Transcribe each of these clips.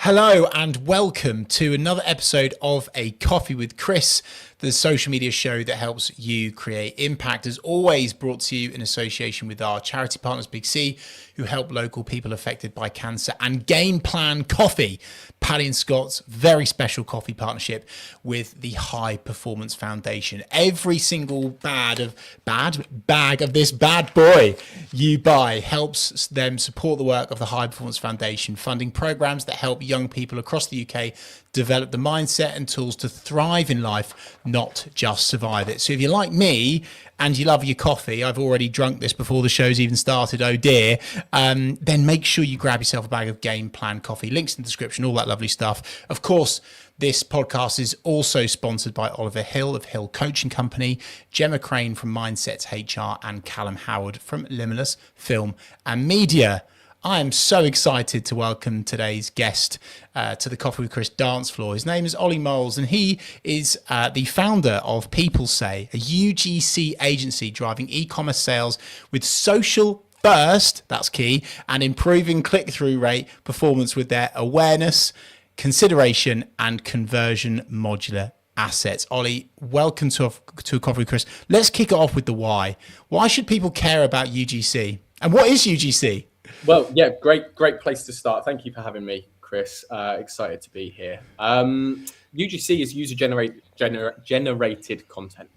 Hello and welcome to another episode of A Coffee with Chris, the social media show that helps you create impact. As always, brought to you in association with our charity partners, 𝗖𝗵𝗄𝗃, who help local people affected by cancer, and Game Plan Coffee, Paddy and Scott's very special coffee partnership with the High Performance Foundation. Every single bag of this bad boy you buy helps them support the work of the High Performance Foundation, funding programs that help young people across the UK develop the mindset and tools to thrive in life, not just survive it. So if you're like me and you love your coffee, I've already drunk this before the show's even started, oh dear, then make sure you grab yourself a bag of Game Plan Coffee. Links in the description, all that lovely stuff. Of course, this podcast is also sponsored by Oliver Hill of Hill Coaching Company, Gemma Crane from Mindsets HR, and Callum Howard from Limitless Film and Media. I am so excited to welcome today's guest to the Coffee with Chris dance floor. His name is Ollie Mowles, and he is the founder of 𝗖𝗵𝗿𝗶𝘀, a UGC agency driving e-commerce sales with social first, that's key, and improving click-through rate performance with their awareness, consideration, and conversion modular assets. Ollie, welcome to a Coffee with Chris. Let's kick it off with the why. Why should people care about UGC? And what is UGC? Well, yeah, great place to start. Thank you for having me, Chris. Excited to be here. UGC is user-generated content.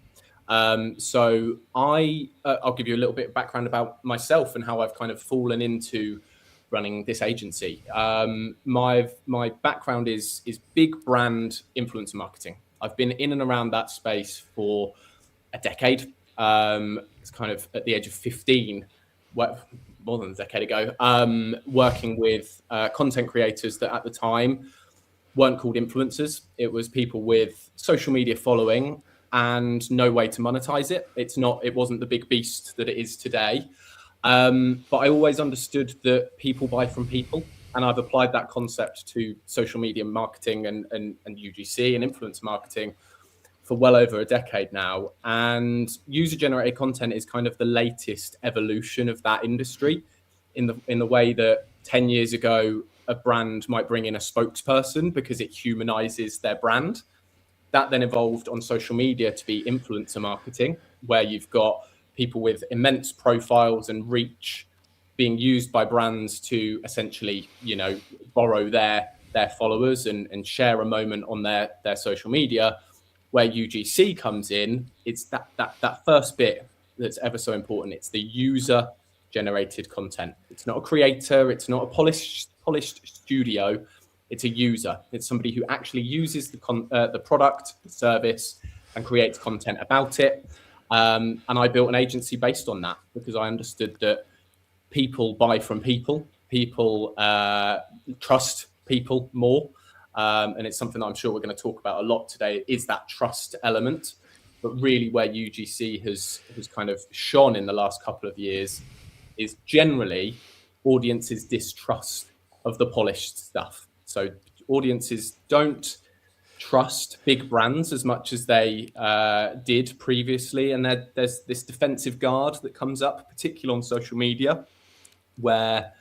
So I'll give you a little bit of background about myself and how I've kind of fallen into running this agency. My background is big brand influencer marketing. I've been in and around that space for a decade. It's kind of at the age of 15. More than a decade ago, working with content creators that at the time weren't called influencers. It was people with social media following and no way to monetize it. It wasn't the big beast that it is today. But I always understood that people buy from people. And I've applied that concept to social media marketing and UGC and influencer marketing for well over a decade now. And user-generated content is kind of the latest evolution of that industry in the way that 10 years ago, a brand might bring in a spokesperson because it humanizes their brand. That then evolved on social media to be influencer marketing, where you've got people with immense profiles and reach being used by brands to essentially, borrow their followers and share a moment on their social media. Where UGC comes in, it's that first bit that's ever so important. It's the user-generated content. It's not a creator. It's not a polished studio. It's a user. It's somebody who actually uses the product, the service, and creates content about it. And I built an agency based on that because I understood that people buy from people. People trust people more. And it's something that I'm sure we're going to talk about a lot today, is that trust element. But really where UGC has kind of shone in the last couple of years is generally audiences' distrust of the polished stuff. So audiences don't trust big brands as much as they did previously. And there's this defensive guard that comes up, particularly on social media, where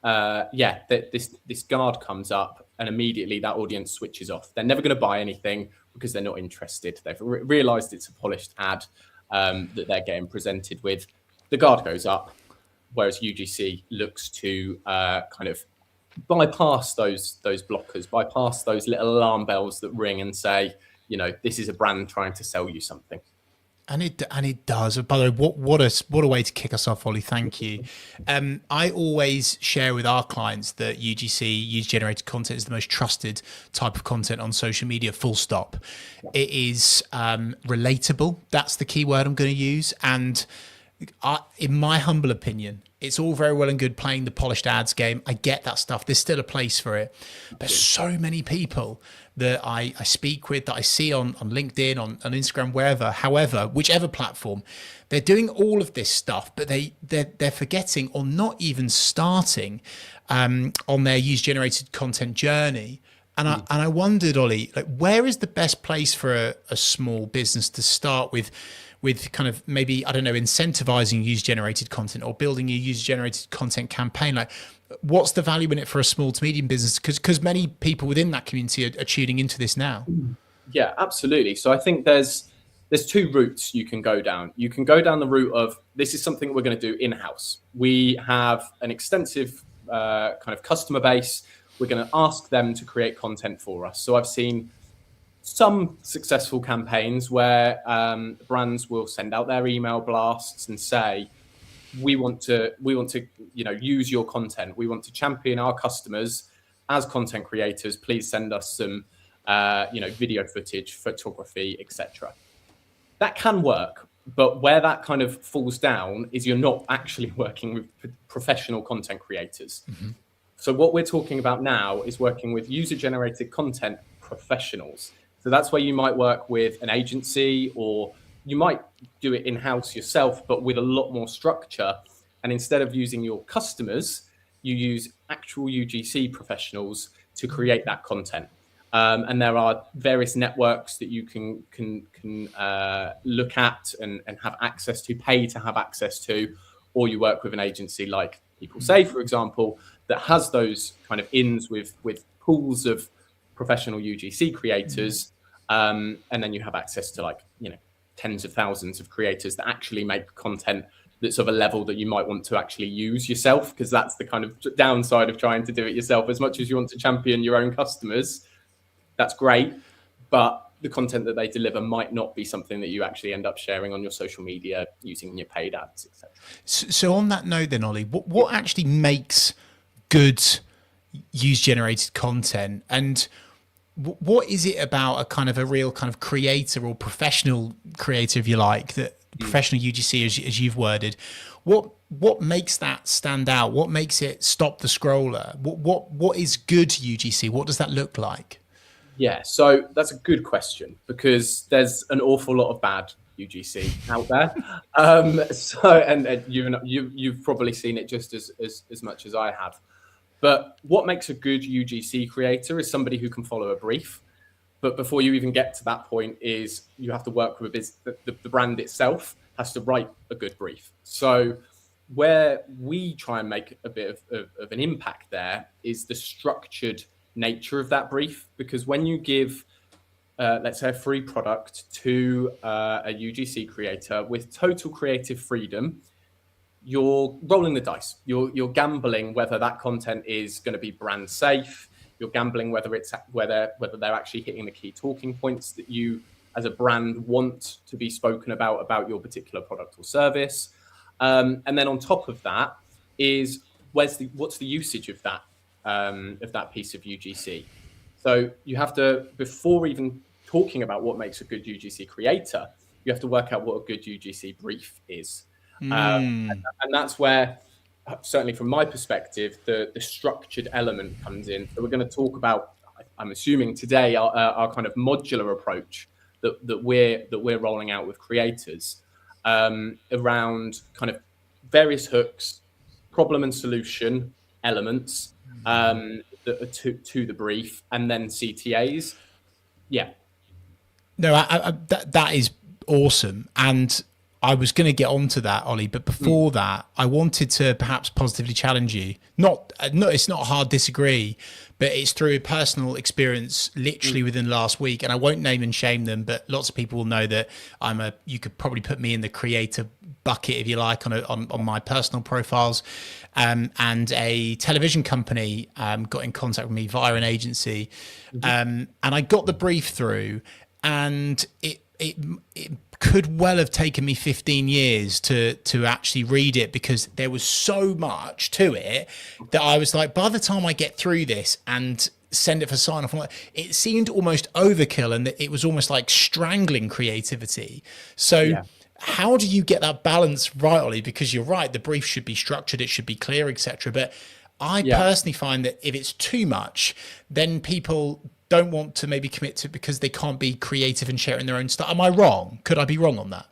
this guard comes up and immediately that audience switches off. They're never going to buy anything because they're not interested. They've realized it's a polished ad that they're getting presented with. The guard goes up, whereas UGC looks to kind of bypass those blockers, bypass those little alarm bells that ring and say, this is a brand trying to sell you something. And it does. By the way, what a way to kick us off, Ollie. Thank you. I always share with our clients that UGC, user-generated content, is the most trusted type of content on social media, full stop. It is relatable. That's the key word I'm going to use. And in my humble opinion, it's all very well and good playing the polished ads game. I get that stuff. There's still a place for it. But so many people that I speak with, that I see on LinkedIn, on Instagram, however, whichever platform, they're doing all of this stuff, but they're forgetting or not even starting on their user-generated content journey. And I wondered, Ollie, where is the best place for a small business to start with kind of maybe, I don't know, incentivizing user-generated content or building a user-generated content campaign? what's the value in it for a small to medium business? Because many people within that community are tuning into this now. Yeah, absolutely. So I think there's two routes you can go down. You can go down the route of, this is something we're going to do in-house. We have an extensive kind of customer base. We're going to ask them to create content for us. So I've seen some successful campaigns where brands will send out their email blasts and say, we want to use your content. We want to champion our customers as content creators. Please send us some video footage, photography, etc. That can work, but where that kind of falls down is you're not actually working with professional content creators. Mm-hmm. So what we're talking about now is working with user-generated content professionals. So that's where you might work with an agency, or you might do it in-house yourself, but with a lot more structure. And instead of using your customers, you use actual UGC professionals to create that content. And there are various networks that you can look at and have access to, pay to have access to, or you work with an agency like People Say, for example, that has those kind of ins with pools of professional UGC creators, and then you have access to tens of thousands of creators that actually make content that's of a level that you might want to actually use yourself, because that's the kind of downside of trying to do it yourself. As much as you want to champion your own customers, that's great, but the content that they deliver might not be something that you actually end up sharing on your social media using your paid ads, etc. So on that note then, Ollie, what actually makes good user-generated content, and what is it about a real kind of creator or professional creator, if you like, that professional UGC, as you've worded, what makes that stand out? What makes it stop the scroller? What is good UGC? What does that look like? Yeah, so that's a good question, because there's an awful lot of bad UGC out there. And you've probably seen it just as much as I have. But what makes a good UGC creator is somebody who can follow a brief. But before you even get to that point, is you have to work with the brand itself has to write a good brief. So where we try and make a bit of an impact there is the structured nature of that brief, because when you give let's say a free product to a UGC creator with total creative freedom, you're rolling the dice. You're gambling whether that content is going to be brand safe. You're gambling whether they're actually hitting the key talking points that you as a brand want to be spoken about your particular product or service. And then on top of that is what's the usage of that piece of UGC. So you have to, before even talking about what makes a good UGC creator, you have to work out what a good UGC brief is. And that's where, certainly from my perspective, the structured element comes in. So we're going to talk about, I'm assuming today, our kind of modular approach that we're rolling out with creators around kind of various hooks, problem and solution elements that are to the brief, and then CTAs. Yeah. No, that is awesome. And I was going to get onto that, Ollie, but before that, I wanted to perhaps positively challenge you. Not, it's not a hard disagree, but it's through a personal experience literally within the last week. And I won't name and shame them, but lots of people will know that you could probably put me in the creator bucket, if you like, on my personal profiles. And a television company got in contact with me via an agency. And I got the brief through, and it could well have taken me 15 years to actually read it, because there was so much to it that I was like, by the time I get through this and send it for sign off, it seemed almost overkill, and it was almost like strangling creativity. So how do you get that balance right, Ollie? Because you're right, the brief should be structured, it should be clear, etc. But I personally find that if it's too much, then people don't want to maybe commit to it because they can't be creative and share it in their own style. Am I wrong? Could I be wrong on that?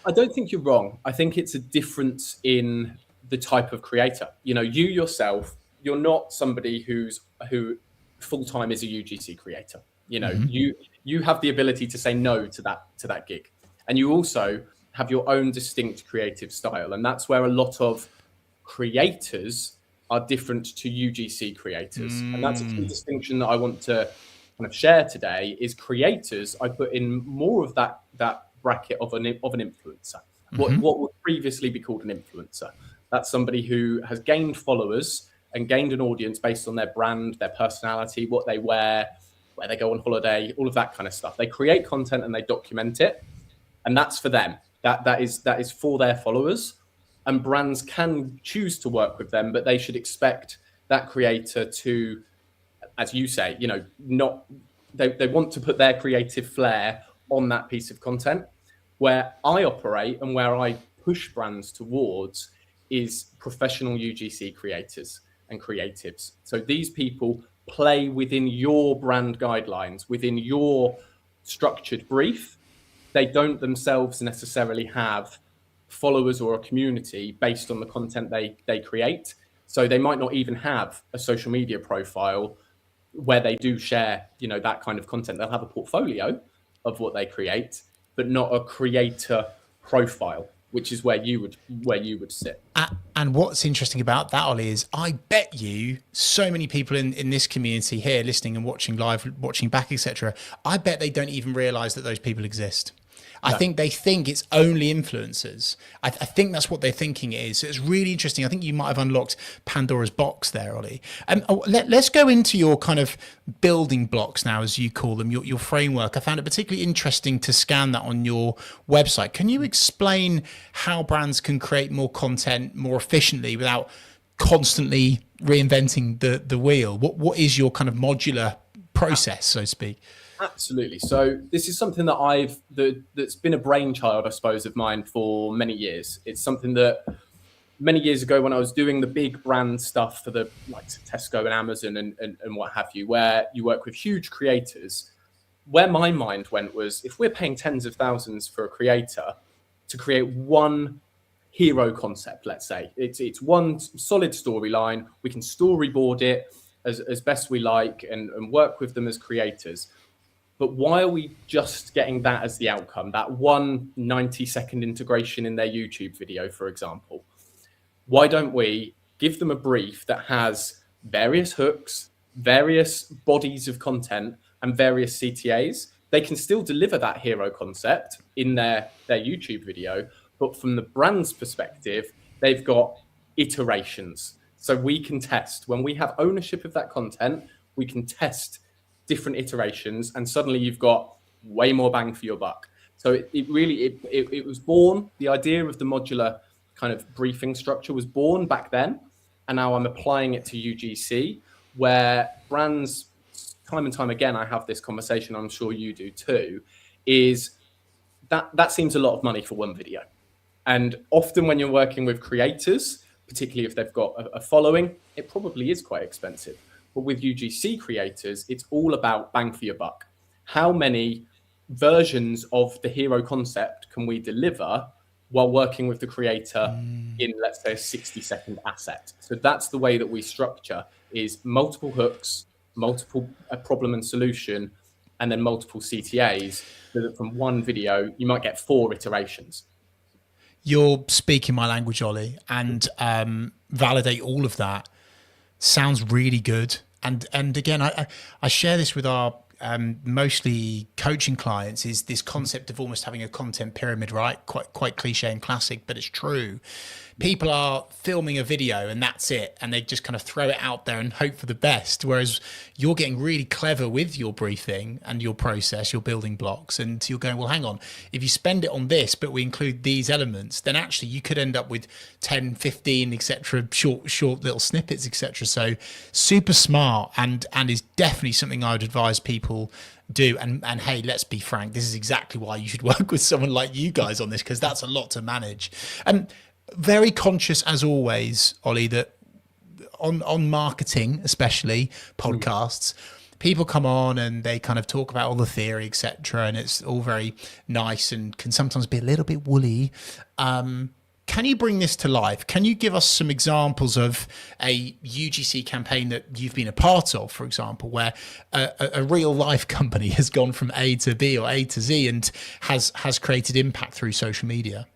I don't think you're wrong. I think it's a difference in the type of creator. You yourself, you're not somebody who full-time is a UGC creator. You have the ability to say no to that gig. And you also have your own distinct creative style. And that's where a lot of creators are different to UGC creators. And that's a key distinction that I want to kind of share today. Is creators, I put in more of that bracket of an influencer. What would previously be called an influencer. That's somebody who has gained followers and gained an audience based on their brand, their personality, what they wear, where they go on holiday, all of that kind of stuff. They create content and they document it, and that's for them. That is for their followers. And brands can choose to work with them, but they should expect that creator to, as you say, they want to put their creative flair on that piece of content. Where I operate and where I push brands towards is professional UGC creators and creatives. So these people play within your brand guidelines, within your structured brief. They don't themselves necessarily have followers or a community based on the content they create. So they might not even have a social media profile where they do share, that kind of content. They'll have a portfolio of what they create, but not a creator profile, which is where you would sit. And what's interesting about that, Ollie, is I bet you so many people in this community here listening and watching live, watching back, etc., I bet they don't even realize that those people exist. I think they think it's only influencers. I think that's what they're thinking it is. So it's really interesting. I think you might have unlocked Pandora's box there, Ollie. Let's go into your kind of building blocks now, as you call them, your framework. I found it particularly interesting to scan that on your website. Can you explain how brands can create more content more efficiently without constantly reinventing the wheel? What is your kind of modular process, so to speak? Absolutely. So this is something that's been a brainchild, I suppose, of mine for many years. It's something that many years ago, when I was doing the big brand stuff for the likes of Tesco and Amazon and what have you, where you work with huge creators, where my mind went was, if we're paying tens of thousands for a creator to create one hero concept, let's say, it's one solid storyline, we can storyboard it as best we like and work with them as creators. But why are we just getting that as the outcome? That one 90-second integration in their YouTube video, for example. Why don't we give them a brief that has various hooks, various bodies of content, and various CTAs? They can still deliver that hero concept in their YouTube video, but from the brand's perspective, they've got iterations. So we can test. When we have ownership of that content, we can test different iterations, and suddenly you've got way more bang for your buck. So it was born, the idea of the modular kind of briefing structure was born back then, and now I'm applying it to UGC, where brands, time and time again, I have this conversation, I'm sure you do too, is that seems a lot of money for one video. And often when you're working with creators, particularly if they've got a following, it probably is quite expensive. But with UGC creators, it's all about bang for your buck. How many versions of the hero concept can we deliver while working with the creator in, let's say, a 60-second asset? So that's the way that we structure, is multiple hooks, multiple problem and solution, and then multiple CTAs, so that from one video, you might get 4 iterations. You're speaking my language, Ollie, and validate all of that. Sounds really good. And again, I share this with our mostly coaching clients, is this concept of almost having a content pyramid, right? Quite cliche and classic, but it's true. People are filming a video and that's it. And they just kind of throw it out there and hope for the best. Whereas you're getting really clever with your briefing and your process, your building blocks. And you're going, well, hang on, if you spend it on this, but we include these elements, then actually you could end up with 10, 15, etc., short little snippets, etc. So super smart and is definitely something I would advise people do. And hey, let's be frank, this is exactly why you should work with someone like you guys on this, because that's a lot to manage. Very conscious, as always, Ollie, that on marketing, especially podcasts, people come on and they kind of talk about all the theory, etc., and it's all very nice and can sometimes be a little bit woolly. Can you bring this to life? Can you give us some examples of a UGC campaign that you've been a part of, for example, where a real life company has gone from A to B or A to Z and has created impact through social media?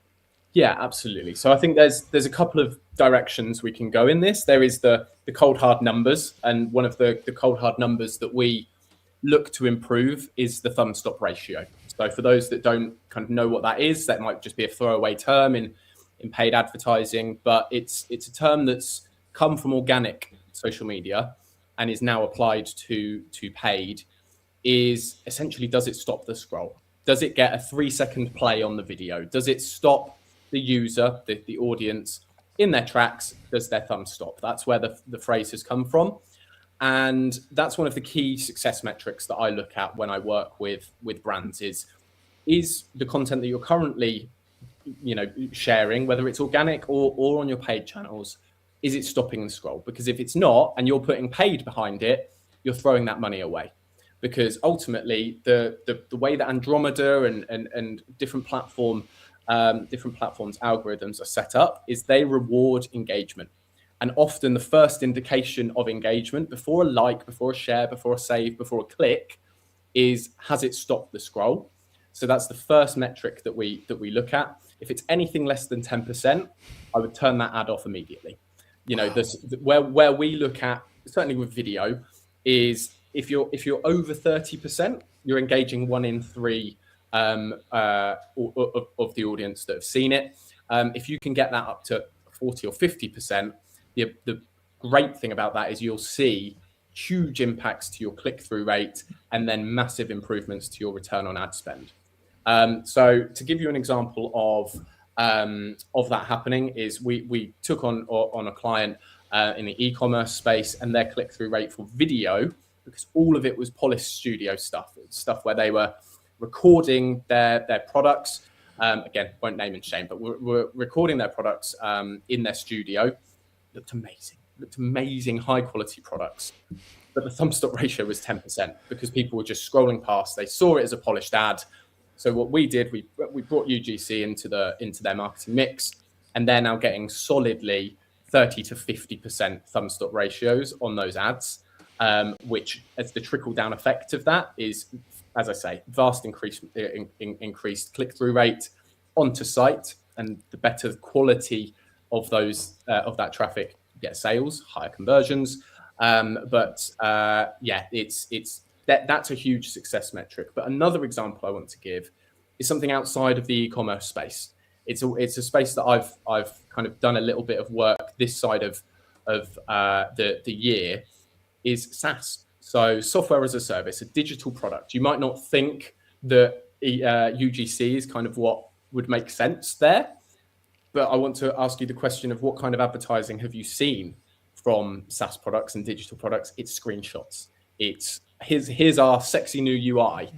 Yeah, absolutely. So I think there's a couple of directions we can go in this. There is the cold hard numbers, and one of the cold hard numbers that we look to improve is the thumb stop ratio. So for those that don't kind of know what that is, that might just be a throwaway term in paid advertising, but it's a term that's come from organic social media and is now applied to paid. Is essentially, does it stop the scroll? Does it get a 3-second play on the video? Does it stop the user, the audience, in their tracks? Does their thumb stop? That's where the phrase has come from. And that's one of the key success metrics that I look at when I work with brands is the content that you're currently, sharing, whether it's organic or on your paid channels, is it stopping the scroll? Because if it's not, and you're putting paid behind it, you're throwing that money away. Because ultimately, the way that Andromeda and different platforms algorithms are set up is they reward engagement. And often the first indication of engagement before a like, before a share, before a save, before a click is, has it stopped the scroll? So that's the first metric that we look at. If it's anything less than 10%, I would turn that ad off immediately. Where we look at, certainly with video, is if you're over 30%, you're engaging 1 in 3 of the audience that have seen it. If you can get that up to 40 or 50%, the great thing about that is you'll see huge impacts to your click-through rate and then massive improvements to your return on ad spend. So to give you an example of that happening is we took on a client in the e-commerce space, and their click-through rate for video, because all of it was polished studio stuff where they were recording their products. Again, won't name and shame, but we're recording their products in their studio. Looked amazing, high quality products. But the thumb stop ratio was 10% because people were just scrolling past. They saw it as a polished ad. So what we did, we brought UGC into their marketing mix, and they're now getting solidly 30 to 50% thumb stop ratios on those ads, which, as the trickle down effect of that is, as I say, vast increased click-through rate onto site, and the better quality of that traffic get sales, higher conversions. That's a huge success metric. But another example I want to give is something outside of the e-commerce space. It's a space that I've kind of done a little bit of work this side of the year, is SaaS. So software as a service, a digital product. You might not think that UGC is kind of what would make sense there, but I want to ask you the question of what kind of advertising have you seen from SaaS products and digital products? It's screenshots. It's here's our sexy new UI.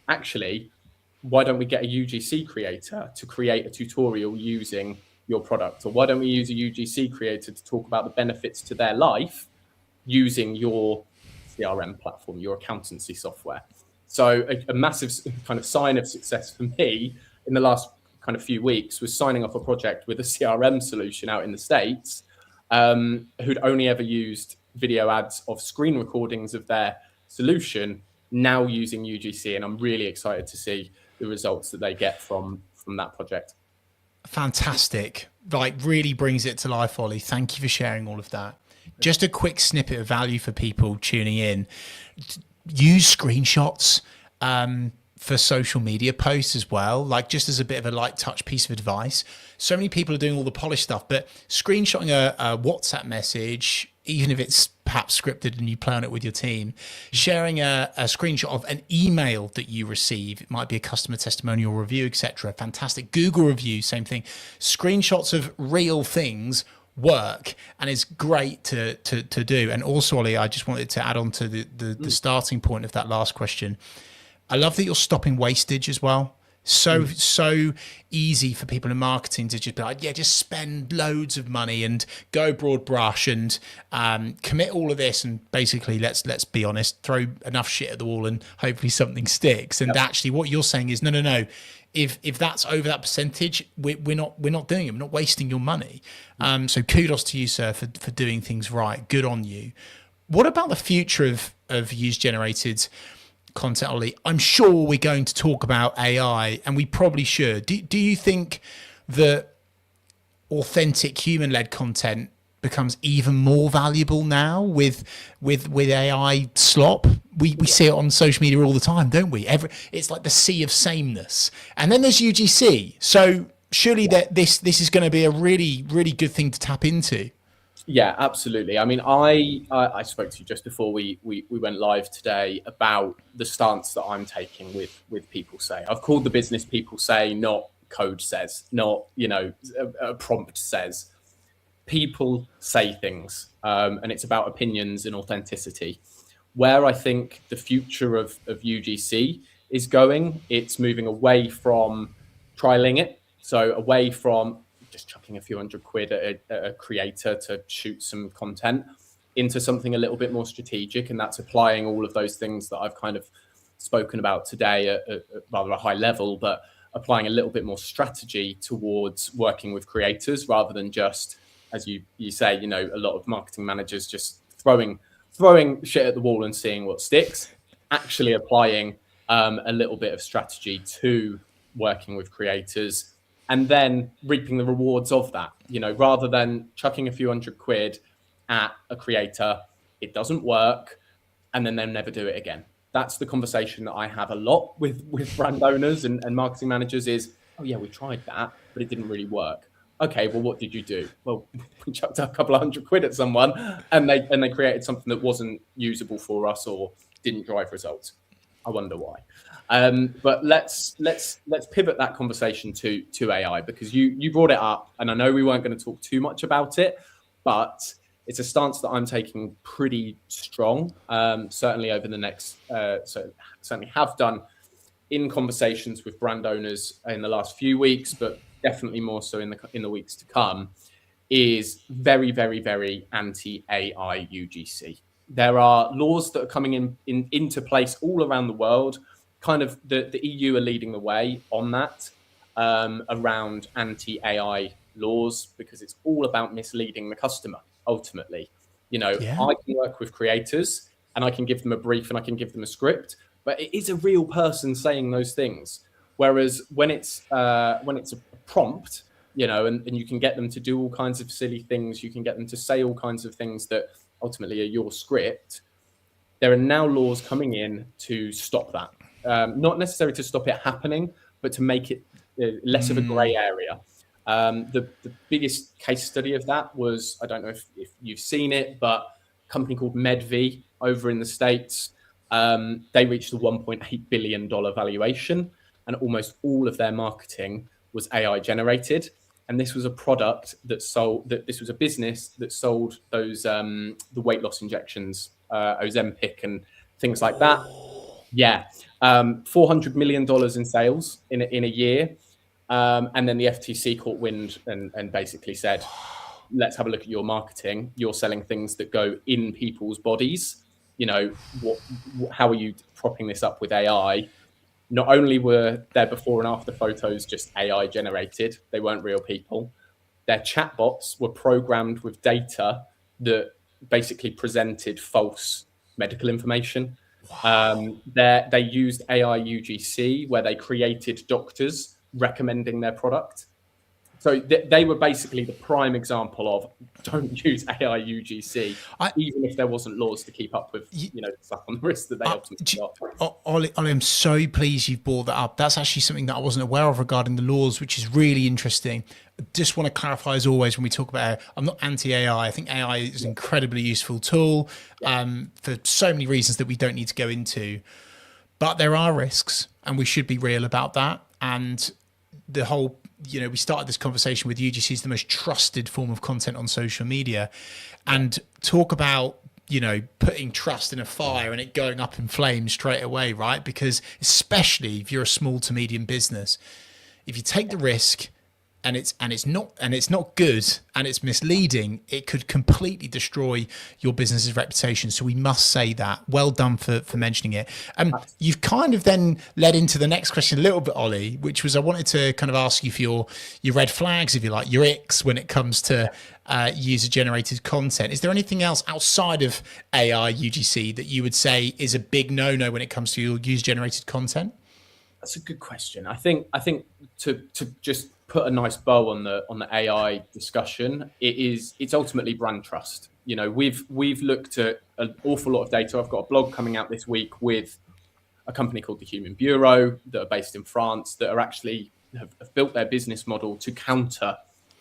Actually, why don't we get a UGC creator to create a tutorial using your product? Or why don't we use a UGC creator to talk about the benefits to their life using your CRM platform, your accountancy software? So a massive kind of sign of success for me in the last kind of few weeks was signing off a project with a CRM solution out in the States, who'd only ever used video ads of screen recordings of their solution, now using UGC. And I'm really excited to see the results that they get from that project. Fantastic. Like, really brings it to life, Ollie. Thank you for sharing all of that. Just a quick snippet of value for people tuning in. Use screenshots for social media posts as well, like just as a bit of a light touch piece of advice. So many people are doing all the polished stuff, but screenshotting a WhatsApp message, even if it's perhaps scripted and you plan it with your team, sharing a screenshot of an email that you receive, it might be a customer testimonial review, etc. Fantastic. Google review, same thing. Screenshots of real things work, and it's great to do. And also, Ollie, I just wanted to add on to the starting point of that last question. I love that you're stopping wastage as well. So easy for people in marketing to just be like, yeah, just spend loads of money and go broad brush and commit all of this, and basically let's be honest, throw enough shit at the wall and hopefully something sticks. And actually, what you're saying is no. If that's over that percentage, we're not doing it. We're not wasting your money. So kudos to you, sir, for doing things right. Good on you. What about the future of user-generated content, Ollie? I'm sure we're going to talk about AI, and we probably should. Do you think that authentic human-led content becomes even more valuable now with AI slop. We see it on social media all the time, don't we? It's like the sea of sameness. And then there's UGC. So surely that this is going to be a really, really good thing to tap into. Yeah, absolutely. I mean, I spoke to you just before we went live today about the stance that I'm taking with People Say. I've called the business People Say, not code says, not, a prompt says. People say things, and it's about opinions and authenticity. Where I think the future of UGC is going, it's moving away from trialing it. So away from just chucking a few £100 at a creator to shoot some content into something a little bit more strategic. And that's applying all of those things that I've kind of spoken about today at rather a high level, but applying a little bit more strategy towards working with creators rather than just, as you say, a lot of marketing managers just throwing shit at the wall and seeing what sticks, actually applying a little bit of strategy to working with creators and then reaping the rewards of that, rather than chucking a few £100 at a creator, it doesn't work, and then they'll never do it again. That's the conversation that I have a lot with brand owners and marketing managers is, oh yeah, we tried that, but it didn't really work. Okay, well, what did you do? Well, we chucked a couple of £100 at someone and they created something that wasn't usable for us or didn't drive results. I wonder why. But let's pivot that conversation to AI, because you brought it up, and I know we weren't going to talk too much about it, but it's a stance that I'm taking pretty strong, certainly over the next, certainly have done in conversations with brand owners in the last few weeks, but definitely more so in the weeks to come, is very, very, very anti-AI UGC. There are laws that are coming into place all around the world. Kind of the EU are leading the way on that, around anti-AI laws, because it's all about misleading the customer. Ultimately, I can work with creators and I can give them a brief and I can give them a script, but it is a real person saying those things. Whereas when it's a prompt, and you can get them to do all kinds of silly things, you can get them to say all kinds of things that ultimately are your script. There are now laws coming in to stop that. Not necessarily to stop it happening, but to make it less of a grey area. The biggest case study of that was, I don't know if you've seen it, but a company called Medv over in the States, they reached a $1.8 billion valuation, and almost all of their marketing was AI generated. And this was a product this was a business that sold those, the weight loss injections, Ozempic and things like that. Yeah. $400 million in sales in a year. And then the FTC caught wind and basically said, let's have a look at your marketing. You're selling things that go in people's bodies. How are you propping this up with AI? Not only were their before and after photos just AI generated, they weren't real people. Their chatbots were programmed with data that basically presented false medical information. Wow. They used AI UGC, where they created doctors recommending their product. So they were basically the prime example of don't use AI UGC, even if there wasn't laws to keep up with, stuff on the risk that they ultimately got. Ollie, I'm so pleased you've brought that up. That's actually something that I wasn't aware of regarding the laws, which is really interesting. I just want to clarify, as always, when we talk about AI, I'm not anti-AI. I think AI is an incredibly useful tool for so many reasons that we don't need to go into. But there are risks, and we should be real about that. And the whole, we started this conversation with UGC is the most trusted form of content on social media, and talk about, putting trust in a fire and it going up in flames straight away, right? Because especially if you're a small to medium business, if you take the risk and it's not good and it's misleading, it could completely destroy your business's reputation. So we must say that. Well done for mentioning it. You've kind of then led into the next question a little bit, Ollie, which was I wanted to kind of ask you for your red flags, if you like, your icks when it comes to user generated content. Is there anything else outside of AI UGC that you would say is a big no-no when it comes to your user generated content? That's a good question. I think to just put a nice bow on the AI discussion, it's ultimately brand trust. You know, we've looked at an awful lot of data. I've got a blog coming out this week with a company called the 𝘄𝗵𝗿𝗶𝘀 that are based in France that are actually have built their business model to counter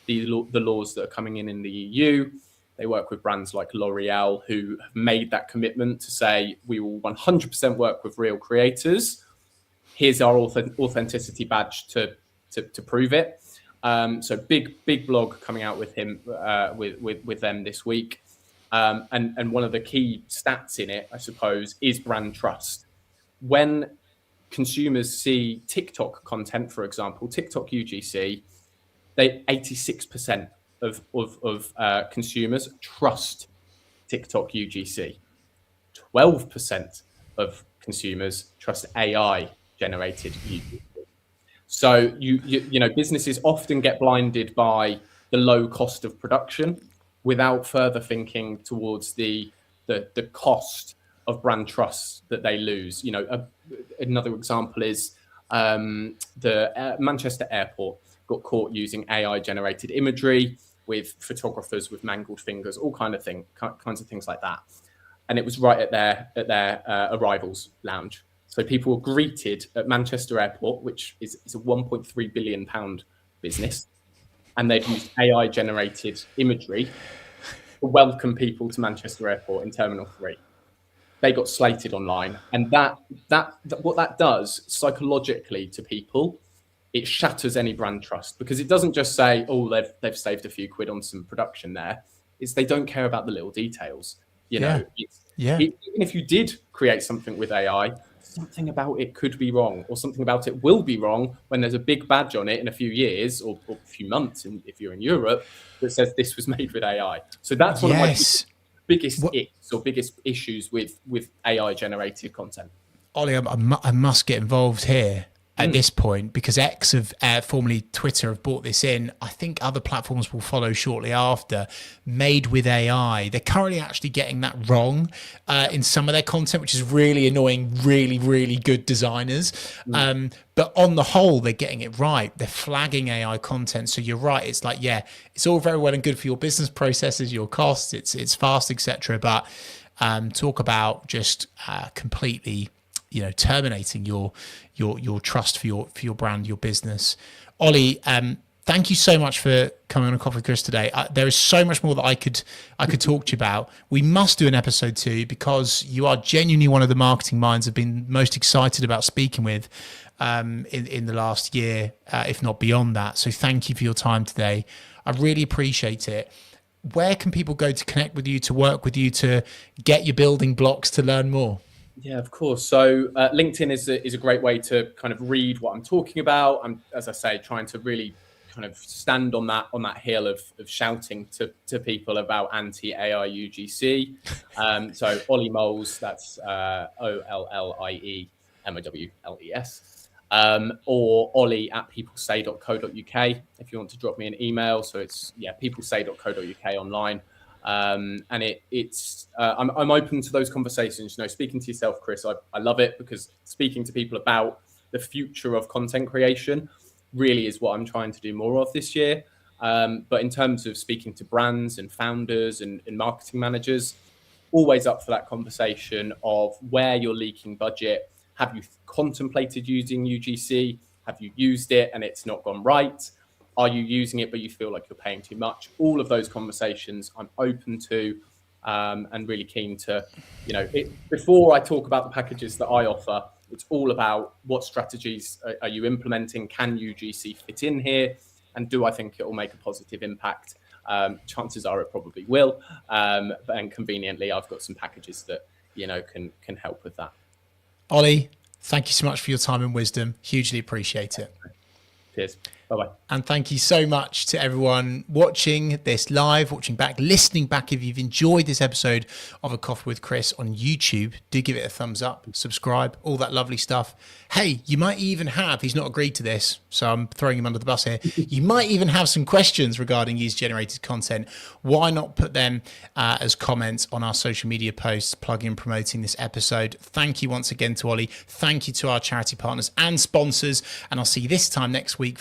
the laws that are coming in the EU. They work with brands like L'Oreal, who have made that commitment to say, we will 100% work with real creators. Here's our authenticity badge to prove it. So big blog coming out with him, with them this week. And one of the key stats in it, I suppose, is brand trust. When consumers see TikTok content, for example, TikTok UGC, 86% of consumers trust TikTok UGC. 12% of consumers trust AI generated UGC. So you know, businesses often get blinded by the low cost of production without further thinking towards the cost of brand trust that they lose. You know, another example is the Manchester airport got caught using AI generated imagery with photographers with mangled fingers, all kinds of things like that. And it was right at their arrivals lounge. So people were greeted at Manchester Airport, which is a £1.3 billion business, and they'd used AI generated imagery to welcome people to Manchester Airport in Terminal 3. They got slated online, and that what that does psychologically to people, it shatters any brand trust, because it doesn't just say, oh, they've saved a few quid on some production there. It's they don't care about the little details. You know, even if you did create something with AI, something about it could be wrong, or something about it will be wrong when there's a big badge on it in a few years or a few months, and if you're in Europe, that says this was made with AI. So that's one of my biggest issues with AI generated content. Ollie, I must get involved here at this point, because X, formerly Twitter, have brought this in. I think other platforms will follow shortly after. Made with AI. They're currently actually getting that wrong in some of their content, which is really annoying. Really, really good designers. But on the whole, they're getting it right. They're flagging AI content. So you're right. It's like, yeah, it's all very well and good for your business processes, your costs. It's fast, etc. But talk about just completely, you know, terminating your trust for your brand, your business. Ollie, thank you so much for coming on a Coffee with Chris today. There is so much more that I could talk to you about. We must do an episode 2, because you are genuinely one of the marketing minds I've been most excited about speaking with in the last year, if not beyond that. So thank you for your time today. I really appreciate it. Where can people go to connect with you, to work with you, to get your building blocks, to learn more? Yeah, of course. So LinkedIn is a great way to kind of read what I'm talking about. I'm, as I say, trying to really kind of stand on that hill of shouting to people about anti-AI UGC. So Ollie Mowles, that's OLLIEMOWLES, or ollie@peoplesay.co.uk if you want to drop me an email. So it's peoplesay.co.uk online. And I'm open to those conversations. You know, speaking to yourself, Chris, I love it, because speaking to people about the future of content creation really is what I'm trying to do more of this year. But in terms of speaking to brands and founders and marketing managers, always up for that conversation of where you're leaking budget. Have you contemplated using UGC? Have you used it and it's not gone right? Are you using it, but you feel like you're paying too much? All of those conversations I'm open to, and really keen to, you know, before I talk about the packages that I offer, it's all about what strategies are you implementing? Can UGC fit in here? And do I think it will make a positive impact? Chances are it probably will. And conveniently, I've got some packages that, you know, can help with that. Ollie, thank you so much for your time and wisdom. Hugely appreciate it. Cheers. Bye-bye. And thank you so much to everyone watching this live, watching back, listening back. If you've enjoyed this episode of A Coffee with Chris on YouTube, do give it a thumbs up, subscribe, all that lovely stuff. Hey, you might even have, he's not agreed to this, so I'm throwing him under the bus here. You might even have some questions regarding user-generated content. Why not put them as comments on our social media posts, plugging and promoting this episode? Thank you once again to Ollie. Thank you to our charity partners and sponsors. And I'll see you this time next week